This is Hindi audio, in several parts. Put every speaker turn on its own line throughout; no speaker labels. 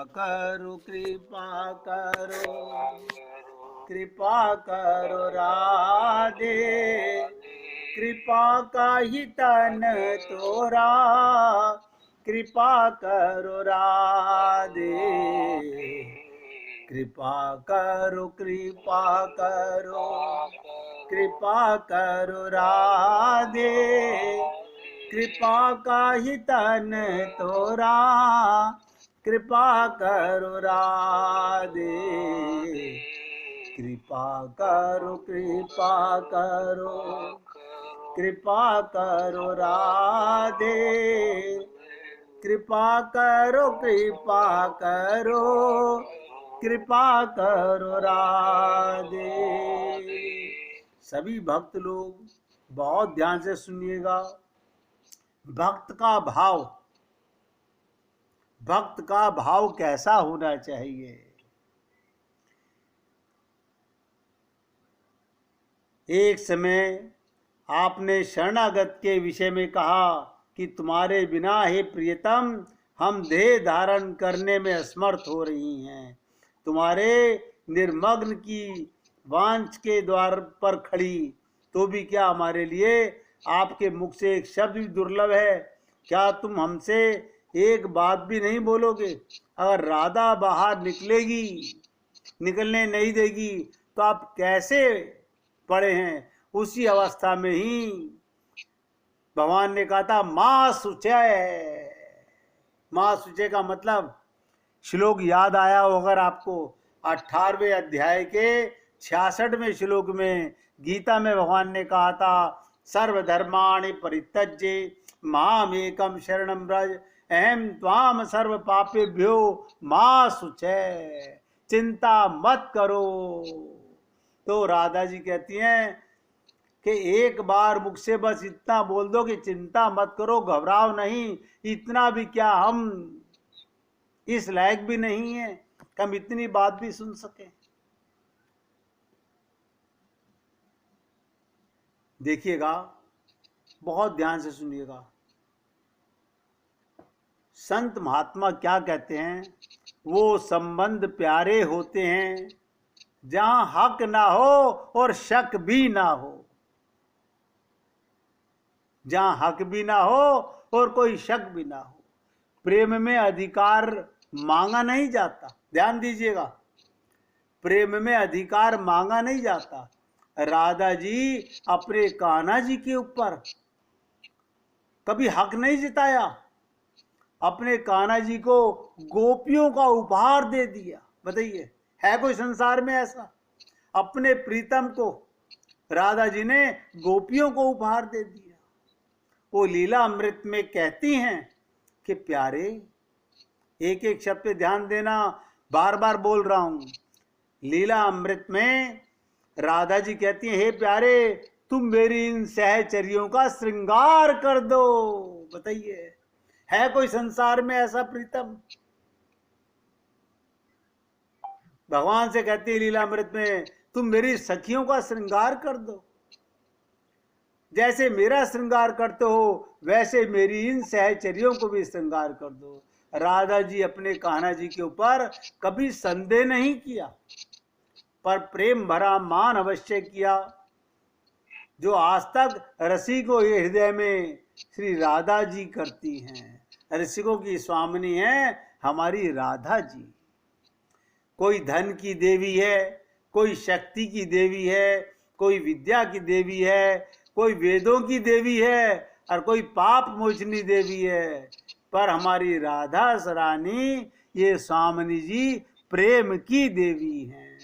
करो कृपा करो, कृपा करो राधे, कृपा का ही तन तोरा, कृपा करो राधे, कृपा करो कृपा करो, कृपा करो राधे, कृपा का ही तन तोरा, कृपा करो राधे, कृपा करो कृपा करो, कृपा करो राधे, कृपा करो कृपा करो, कृपा करो राधे। सभी भक्त लोग बहुत ध्यान से सुनिएगा। भक्त का भाव, भक्त का भाव कैसा होना चाहिए। एक समय आपने शरणागत के विषय में कहा कि तुम्हारे बिना हे प्रियतम हम देह धारण करने में असमर्थ हो रही हैं। तुम्हारे निर्मग्न की वांछ के द्वार पर खड़ी तो भी क्या हमारे लिए आपके मुख से एक शब्द भी दुर्लभ है। क्या तुम हमसे एक बात भी नहीं बोलोगे? अगर राधा बाहर निकलेगी, निकलने नहीं देगी तो आप कैसे पड़े हैं? उसी अवस्था में ही भगवान ने कहा था माँ सुचय। माँ सुचय का मतलब श्लोक याद आया हो अगर आपको, 18वें अध्याय के 66वें श्लोक में गीता में भगवान ने कहा था सर्वधर्माणि परित्यज्य मामेकं शरणं व्रज अहम त्वाम सर्व पापेभ्यो मा शुचय। चिंता मत करो। तो राधा जी कहती हैं कि एक बार मुख से बस इतना बोल दो कि चिंता मत करो, घबराओ नहीं। इतना भी क्या हम इस लायक भी नहीं है कि हम इतनी बात भी सुन सके। देखिएगा, बहुत ध्यान से सुनिएगा। संत महात्मा क्या कहते हैं? वो संबंध प्यारे होते हैं जहां हक ना हो और शक भी ना हो। जहां हक भी ना हो और कोई शक भी ना हो। प्रेम में अधिकार मांगा नहीं जाता। ध्यान दीजिएगा, प्रेम में अधिकार मांगा नहीं जाता। राधा जी अपने कान्हा जी के ऊपर कभी हक नहीं जिताया। अपने कान्हा जी को गोपियों का उपहार दे दिया। बताइए, है कोई संसार में ऐसा? अपने प्रीतम को राधा जी ने गोपियों को उपहार दे दिया। वो लीला अमृत में कहती हैं कि प्यारे, एक एक शब्द पे ध्यान देना, बार बार बोल रहा हूं। लीला अमृत में राधा जी कहती हैं हे प्यारे, तुम मेरी इन सहचरियों का श्रृंगार कर दो। बताइए, है कोई संसार में ऐसा प्रीतम? भगवान से कहती है लीलामृत में, तुम मेरी सखियों का श्रृंगार कर दो। जैसे मेरा श्रृंगार करते हो वैसे मेरी इन सहचरियों को भी श्रृंगार कर दो। राधा जी अपने कान्हा जी के ऊपर कभी संदेह नहीं किया, पर प्रेम भरा मान अवश्य किया। जो आज तक रसिकों के हृदय में श्री राधा जी करती हैं। रसिकों की स्वामिनी है हमारी राधा जी। कोई धन की देवी है, कोई शक्ति की देवी है, कोई विद्या की देवी है, कोई वेदों की देवी है और कोई पाप मोचनी देवी है। पर हमारी राधा रानी ये स्वामिनी जी प्रेम की देवी हैं,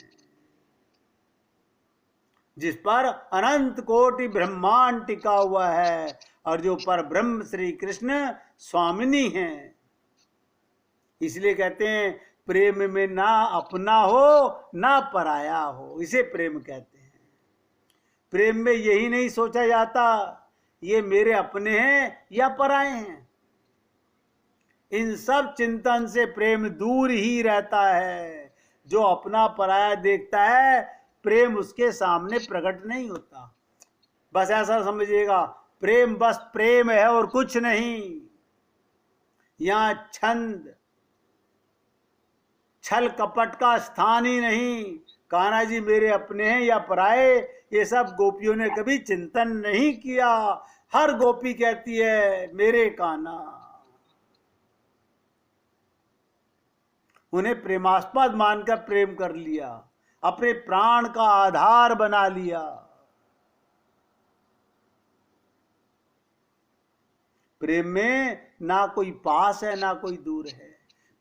जिस पर अनंत कोटि ब्रह्मांड टिका हुआ है और जो पर ब्रह्म श्री कृष्ण स्वामिनी हैं। इसलिए कहते हैं प्रेम में ना अपना हो ना पराया हो, इसे प्रेम कहते हैं। प्रेम में यही नहीं सोचा जाता ये मेरे अपने हैं या पराए हैं। इन सब चिंतन से प्रेम दूर ही रहता है। जो अपना पराया देखता है प्रेम उसके सामने प्रकट नहीं होता। बस ऐसा समझिएगा, प्रेम बस प्रेम है और कुछ नहीं। यहां छंद, छल कपट का स्थान ही नहीं। कान्हा जी मेरे अपने हैं या पराए, ये सब गोपियों ने कभी चिंतन नहीं किया। हर गोपी कहती है मेरे कान्हा। उन्हें प्रेमास्पद मानकर प्रेम कर लिया, अपने प्राण का आधार बना लिया। प्रेम में ना कोई पास है ना कोई दूर है।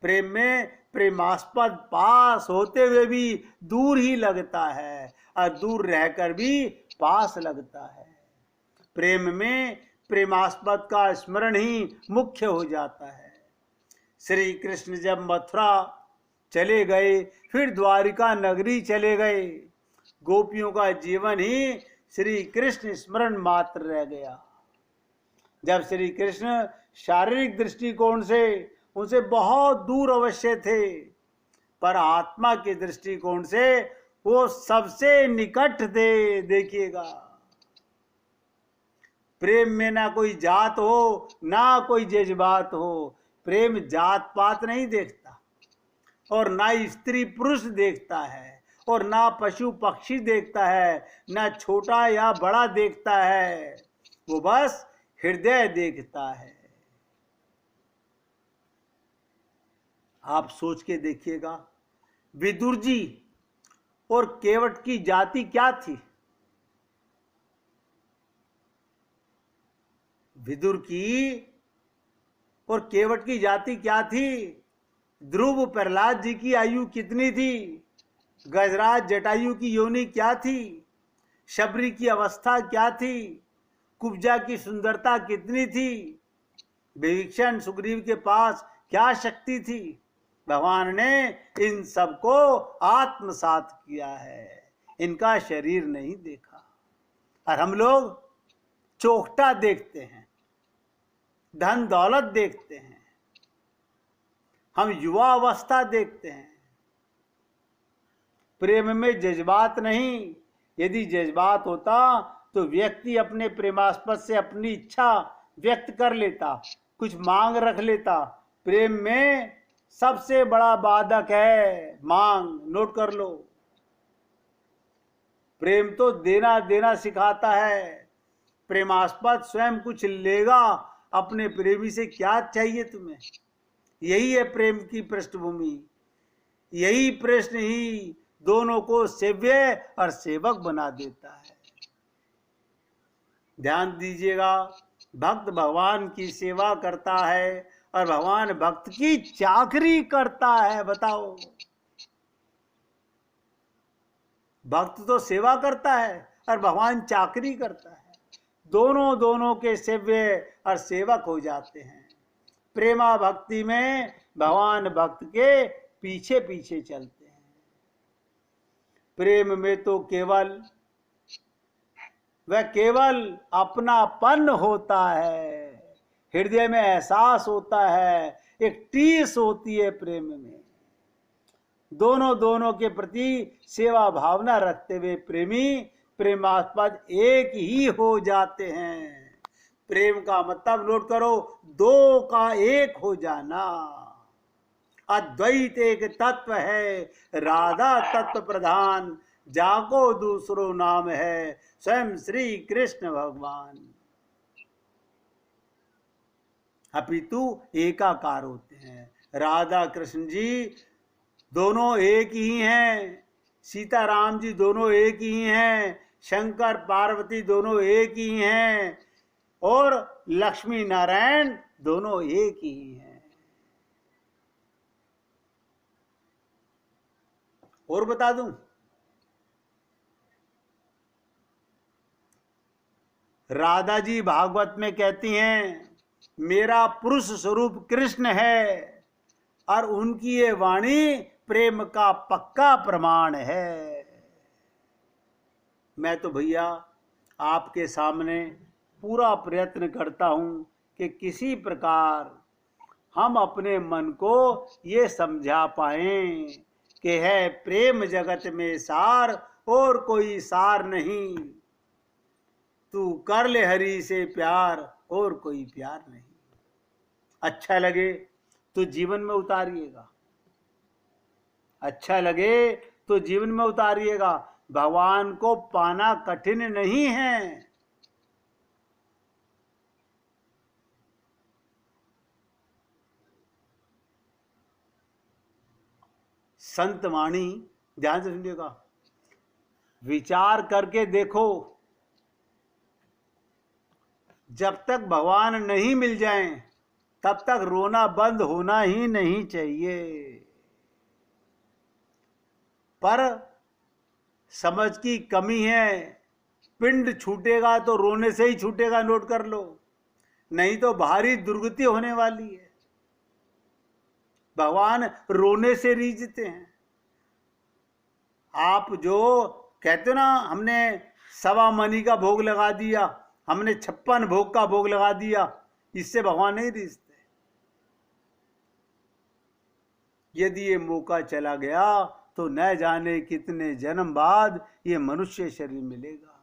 प्रेम में प्रेमास्पद पास होते हुए भी दूर ही लगता है और दूर रहकर भी पास लगता है। प्रेम में प्रेमास्पद का स्मरण ही मुख्य हो जाता है। श्री कृष्ण जब मथुरा चले गए, फिर द्वारिका नगरी चले गए, गोपियों का जीवन ही श्री कृष्ण स्मरण मात्र रह गया। जब श्री कृष्ण शारीरिक दृष्टिकोण से उनसे बहुत दूर अवश्य थे, पर आत्मा के दृष्टिकोण से वो सबसे निकट थे। देखिएगा, प्रेम में ना कोई जात हो ना कोई जज्बात हो। प्रेम जात पात नहीं देखता, और ना स्त्री पुरुष देखता है, और ना पशु पक्षी देखता है, ना छोटा या बड़ा देखता है। वो बस हृदय देखता है। आप सोच के देखिएगा, विदुर जी और केवट की जाति क्या थी? विदुर की और केवट की जाति क्या थी? ध्रुव प्रहलाद जी की आयु कितनी थी? गजराज जटायु की योनि क्या थी? शबरी की अवस्था क्या थी? कुब्जा की सुंदरता कितनी थी? विभीषण सुग्रीव के पास क्या शक्ति थी? भगवान ने इन सबको आत्मसात किया है, इनका शरीर नहीं देखा। और हम लोग चोखटा देखते हैं, धन दौलत देखते हैं, हम युवा अवस्था देखते हैं। प्रेम में जज्बात नहीं। यदि जज्बात होता तो व्यक्ति अपने प्रेमास्पद से अपनी इच्छा व्यक्त कर लेता, कुछ मांग रख लेता। प्रेम में सबसे बड़ा बाधक है मांग। नोट कर लो, प्रेम तो देना देना सिखाता है। प्रेमास्पद स्वयं कुछ लेगा, अपने प्रेमी से क्या चाहिए तुम्हें? यही है प्रेम की पृष्ठभूमि। यही प्रश्न ही दोनों को सेव्य और सेवक बना देता है। ध्यान दीजिएगा, भक्त भगवान की सेवा करता है और भगवान भक्त की चाकरी करता है। बताओ, भक्त तो सेवा करता है और भगवान चाकरी करता है। दोनों के सेव्य और सेवक हो जाते हैं। प्रेमा भक्ति में भगवान भक्त के पीछे पीछे चलते हैं। प्रेम में तो वह केवल अपनापन होता है, हृदय में एहसास होता है, एक टीस होती है प्रेम में। दोनों के प्रति सेवा भावना रखते हुए प्रेमी प्रेमास्पद एक ही हो जाते हैं। प्रेम का मतलब नोट करो, दो का एक हो जाना। अद्वैत एक तत्व है, राधा तत्व प्रधान, जाको दूसरो नाम है स्वयं श्री कृष्ण भगवान। अपितु एकाकार होते हैं। राधा कृष्ण जी दोनों एक ही हैं, सीताराम जी दोनों एक ही हैं, शंकर पार्वती दोनों एक ही हैं, और लक्ष्मी नारायण दोनों एक ही हैं। और बता दूं, राधा जी भागवत में कहती हैं मेरा पुरुष स्वरूप कृष्ण है, और उनकी ये वाणी प्रेम का पक्का प्रमाण है। मैं तो भैया आपके सामने पूरा प्रयत्न करता हूं कि किसी प्रकार हम अपने मन को ये समझा पाएं कि है प्रेम जगत में सार, और कोई सार नहीं। तू कर ले हरि से प्यार, और कोई प्यार नहीं। अच्छा लगे तो जीवन में उतारिएगा। अच्छा लगे तो जीवन में उतारिएगा। भगवान को पाना कठिन नहीं है। संत वाणी ध्यान से सुनिएगा, विचार करके देखो, जब तक भगवान नहीं मिल जाएं तब तक रोना बंद होना ही नहीं चाहिए। पर समझ की कमी है। पिंड छूटेगा तो रोने से ही छूटेगा, नोट कर लो, नहीं तो भारी दुर्गति होने वाली है। भगवान रोने से रीझते हैं। आप जो कहते हो ना, हमने 1.25 मनी का भोग लगा दिया, हमने 56 भोग का भोग लगा दिया, इससे भगवान नहीं रीझते। यदि ये मौका चला गया तो न जाने कितने जन्म बाद ये मनुष्य शरीर मिलेगा।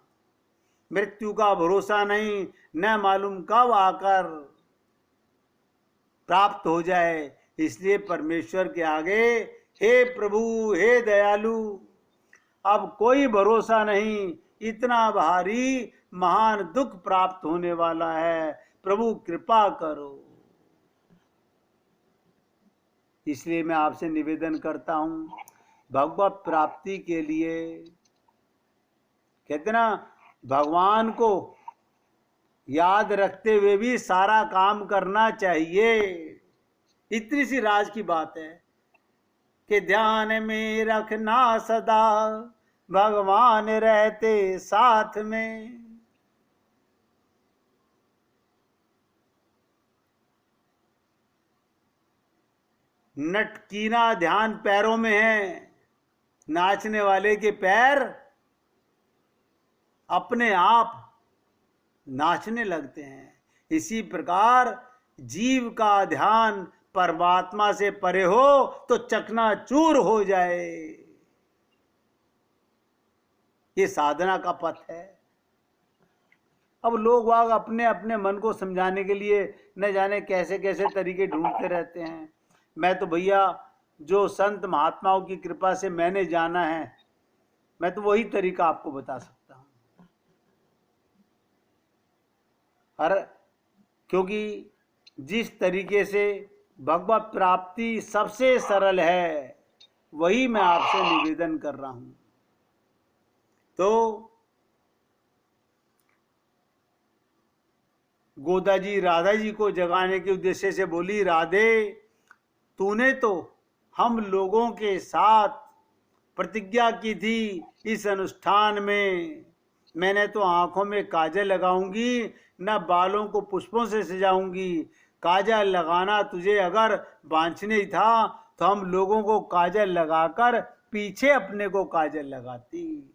मृत्यु का भरोसा नहीं, न मालूम कब आकर प्राप्त हो जाए। इसलिए परमेश्वर के आगे, हे प्रभु, हे दयालु, अब कोई भरोसा नहीं, इतना भारी महान दुख प्राप्त होने वाला है, प्रभु कृपा करो। इसलिए मैं आपसे निवेदन करता हूं, भगवत प्राप्ति के लिए कहते ना, भगवान को याद रखते हुए भी सारा काम करना चाहिए। इतनी सी राज की बात है कि ध्यान में रखना सदा, भगवान रहते साथ में। नटकीना ध्यान पैरों में है, नाचने वाले के पैर अपने आप नाचने लगते हैं। इसी प्रकार जीव का ध्यान परमात्मा से परे हो तो चकनाचूर हो जाए। ये साधना का पथ है। अब लोग वाग अपने अपने मन को समझाने के लिए न जाने कैसे कैसे तरीके ढूंढते रहते हैं। मैं तो भैया जो संत महात्माओं की कृपा से मैंने जाना है, मैं तो वही तरीका आपको बता सकता हूं। और क्योंकि जिस तरीके से भगवत प्राप्ति सबसे सरल है, वही मैं आपसे निवेदन कर रहा हूं। तो गोदा जी राधा जी को जगाने के उद्देश्य से बोली, राधे, तूने तो हम लोगों के साथ प्रतिज्ञा की थी, इस अनुष्ठान में मैंने तो आंखों में काजल लगाऊंगी, न बालों को पुष्पों से सजाऊंगी। काजल लगाना तुझे अगर वांछनीय था तो हम लोगों को काजल लगाकर पीछे अपने को काजल लगाती।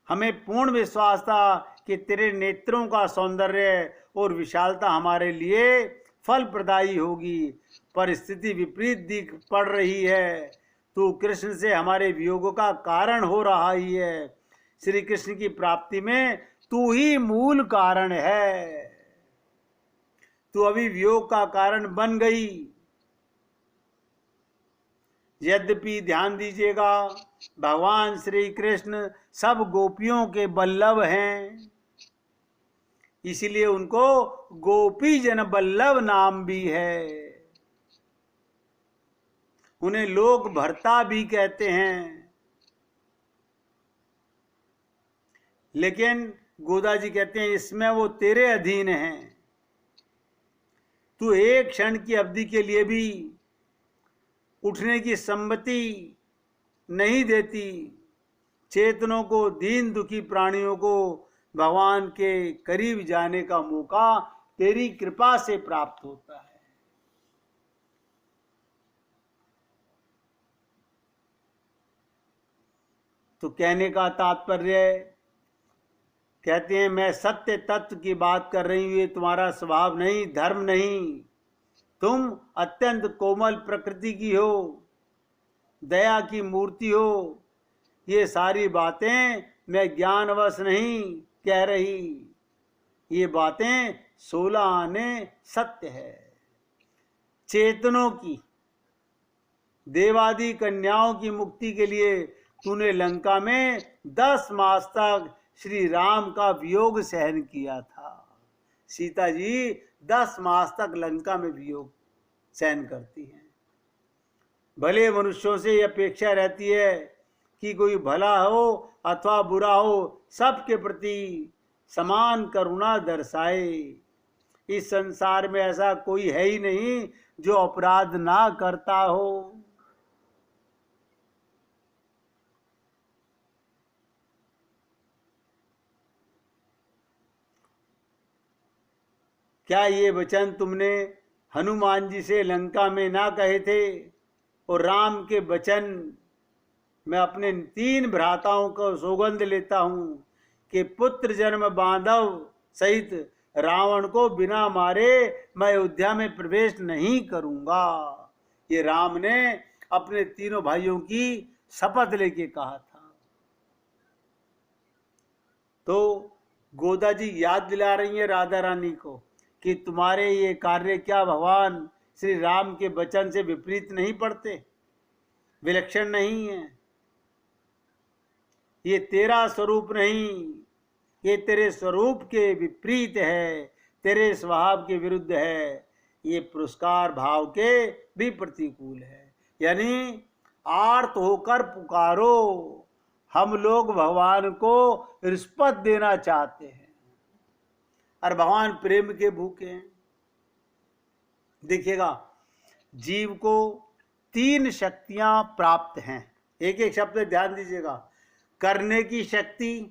हमें पूर्ण विश्वास था कि तेरे नेत्रों का सौंदर्य और विशालता हमारे लिए फल प्रदायी होगी, पर स्थिति विपरीत दिख पड़ रही है। तू कृष्ण से हमारे वियोग का कारण हो रहा ही है। श्री कृष्ण की प्राप्ति में तू ही मूल कारण है। तू अभी वियोग का कारण बन गई। यद्यपि ध्यान दीजिएगा, भगवान श्री कृष्ण सब गोपियों के बल्लभ हैं, इसलिए उनको गोपी जन बल्लभ नाम भी है। उन्हें लोग भर्ता भी कहते हैं। लेकिन गोदा जी कहते हैं, इसमें वो तेरे अधीन हैं। तू एक क्षण की अवधि के लिए भी उठने की सम्मति नहीं देती। चेतनों को, दीन दुखी प्राणियों को भगवान के करीब जाने का मौका तेरी कृपा से प्राप्त होता है। तो कहने का तात्पर्य, कहते हैं, मैं सत्य तत्व की बात कर रही हूं, ये तुम्हारा स्वभाव नहीं, धर्म नहीं। तुम अत्यंत कोमल प्रकृति की हो, दया की मूर्ति हो। ये सारी बातें मैं ज्ञानवश नहीं कह रही, ये बातें 16 आने सत्य है। चेतनों की, देवादि कन्याओं की मुक्ति के लिए तूने लंका में 10 मास तक श्री राम का वियोग सहन किया था। सीता जी 10 मास तक लंका में वियोग सहन करती हैं। भले मनुष्यों से यह अपेक्षा रहती है कि कोई भला हो अथवा बुरा हो, सबके प्रति समान करुणा दर्शाए। इस संसार में ऐसा कोई है ही नहीं जो अपराध ना करता हो। क्या ये वचन तुमने हनुमान जी से लंका में ना कहे थे? और राम के वचन मैं अपने 3 भ्राताओं को सौगंध लेता हूं कि पुत्र जन्म बांधव सहित रावण को बिना मारे मैं अयोध्या में प्रवेश नहीं करूंगा। ये राम ने अपने तीनों भाइयों की शपथ लेके कहा था। तो गोदा जी याद दिला रही है राधा रानी को कि तुम्हारे ये कार्य क्या भगवान श्री राम के वचन से विपरीत नहीं पड़ते, विलक्षण नहीं है? ये तेरा स्वरूप नहीं, ये तेरे स्वरूप के विपरीत है, तेरे स्वभाव के विरुद्ध है, ये पुरस्कार भाव के भी प्रतिकूल है। यानी आर्त होकर पुकारो, हम लोग भगवान को रिश्वत देना चाहते हैं और भगवान प्रेम के भूखे हैं। देखिएगा, जीव को 3 शक्तियां प्राप्त हैं। एक एक शब्द ध्यान दीजिएगा। करने की शक्ति,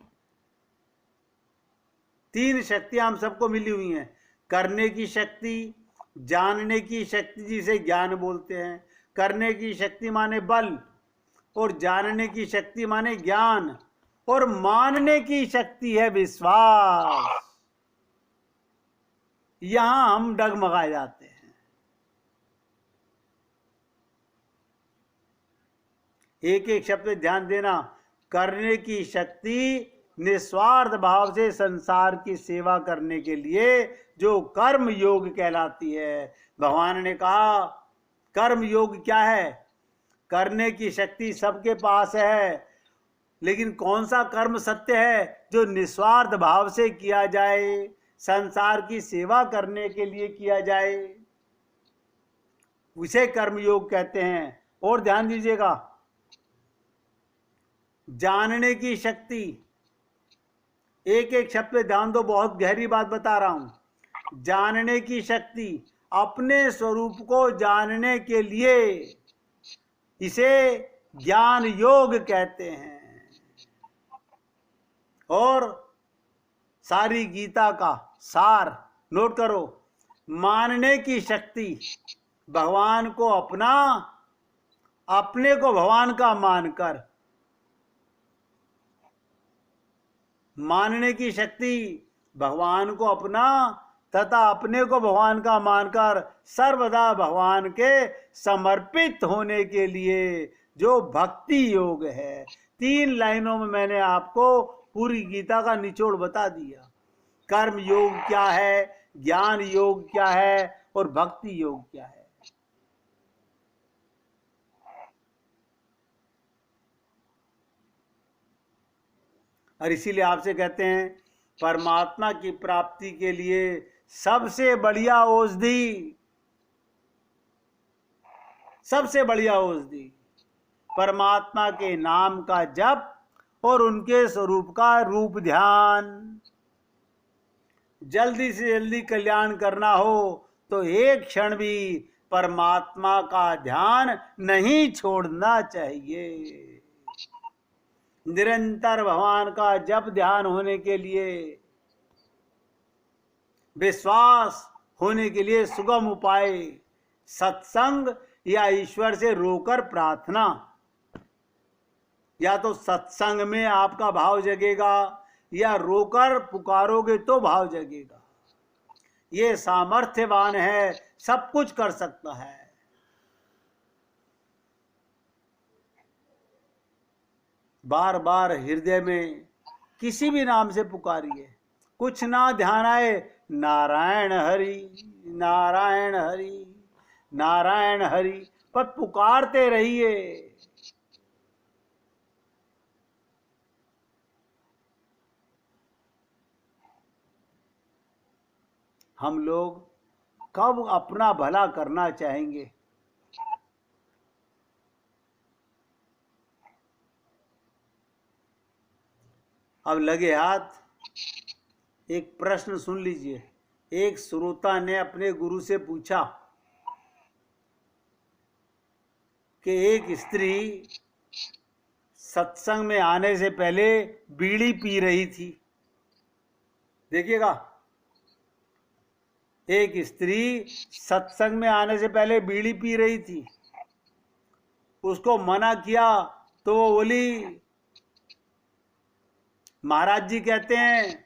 3 शक्तियां हम सबको मिली हुई हैं। करने की शक्ति, जानने की शक्ति जिसे ज्ञान बोलते हैं। करने की शक्ति माने बल, और जानने की शक्ति माने ज्ञान, और मानने की शक्ति है विश्वास। यहां हम डगमगाए जाते हैं। एक एक शब्द ध्यान देना। करने की शक्ति निस्वार्थ भाव से संसार की सेवा करने के लिए जो कर्म योग कहलाती है। भगवान ने कहा कर्म योग क्या है? करने की शक्ति सबके पास है, लेकिन कौन सा कर्म सत्य है? जो निस्वार्थ भाव से किया जाए, संसार की सेवा करने के लिए किया जाए, उसे कर्म योग कहते हैं। और ध्यान दीजिएगा, जानने की शक्ति, एक एक शब्द पे ध्यान दो, बहुत गहरी बात बता रहा हूं। जानने की शक्ति, अपने स्वरूप को जानने के लिए इसे ज्ञान योग कहते हैं। और सारी गीता का सार नोट करो। मानने की शक्ति, भगवान को अपना, अपने को भगवान का मानकर। मानने की शक्ति, भगवान को अपना तथा अपने को भगवान का मानकर सर्वदा भगवान के समर्पित होने के लिए जो भक्ति योग है। 3 लाइनों में मैंने आपको पूरी गीता का निचोड़ बता दिया। कर्म योग क्या है, ज्ञान योग क्या है, और भक्ति योग क्या है। और इसीलिए आपसे कहते हैं परमात्मा की प्राप्ति के लिए सबसे बढ़िया औषधि, सबसे बढ़िया औषधि परमात्मा के नाम का जप और उनके स्वरूप का रूप ध्यान। जल्दी से जल्दी कल्याण करना हो तो एक क्षण भी परमात्मा का ध्यान नहीं छोड़ना चाहिए। निरंतर भगवान का जप ध्यान होने के लिए, विश्वास होने के लिए सुगम उपाय सत्संग या ईश्वर से रोकर प्रार्थना। या तो सत्संग में आपका भाव जगेगा या रोकर पुकारोगे तो भाव जगेगा। ये सामर्थ्यवान है, सब कुछ कर सकता है। बार बार हृदय में किसी भी नाम से पुकारिए, कुछ ना ध्यान आए, नारायण हरि नारायण हरि नारायण हरि, पर पुकारते रहिए। हम लोग कब अपना भला करना चाहेंगे? अब लगे हाथ एक प्रश्न सुन लीजिए। एक श्रोता ने अपने गुरु से पूछा कि एक स्त्री सत्संग में आने से पहले बीड़ी पी रही थी। देखिएगा, एक स्त्री सत्संग में आने से पहले बीड़ी पी रही थी। उसको मना किया तो वो बोली, महाराज जी कहते हैं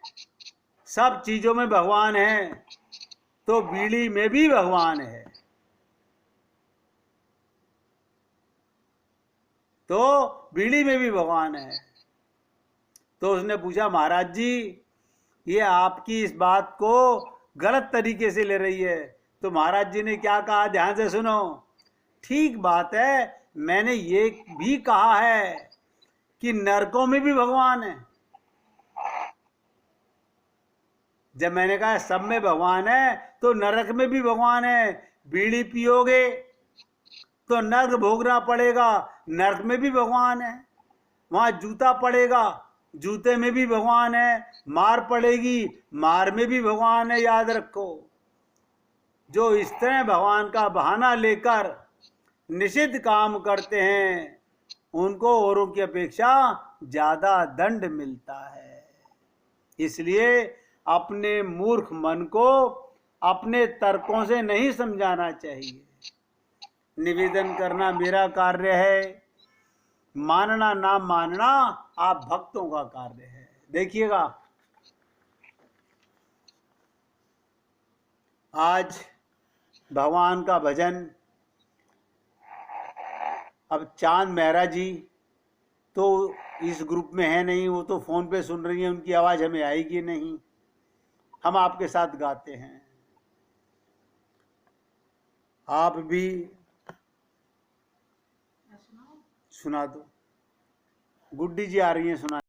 सब चीजों में भगवान है, तो बीड़ी में भी भगवान है। तो बीड़ी में भी भगवान है। तो उसने पूछा, महाराज जी ये आपकी इस बात को गलत तरीके से ले रही है। तो महाराज जी ने क्या कहा, ध्यान से सुनो। ठीक बात है, मैंने ये भी कहा है कि नरकों में भी भगवान है। जब मैंने कहा सब में भगवान है तो नरक में भी भगवान है। बीड़ी पियोगे तो नरक भोगना पड़ेगा, नरक में भी भगवान है। वहां जूता पड़ेगा, जूते में भी भगवान है। मार पड़ेगी, मार में भी भगवान है। याद रखो, जो इस तरह भगवान का बहाना लेकर निषिद्ध काम करते हैं उनको औरों की अपेक्षा ज्यादा दंड मिलता है। इसलिए अपने मूर्ख मन को अपने तर्कों से नहीं समझाना चाहिए। निवेदन करना मेरा कार्य है, मानना ना मानना आप भक्तों का कार्य है। देखिएगा, आज भगवान का भजन, अब चांद मेहरा जी तो इस ग्रुप में है नहीं, वो तो फोन पे सुन रही हैं, उनकी आवाज हमें आएगी नहीं। हम आपके साथ गाते हैं, आप भी सुना दो। गुड्डी जी आ रही हैं सुना।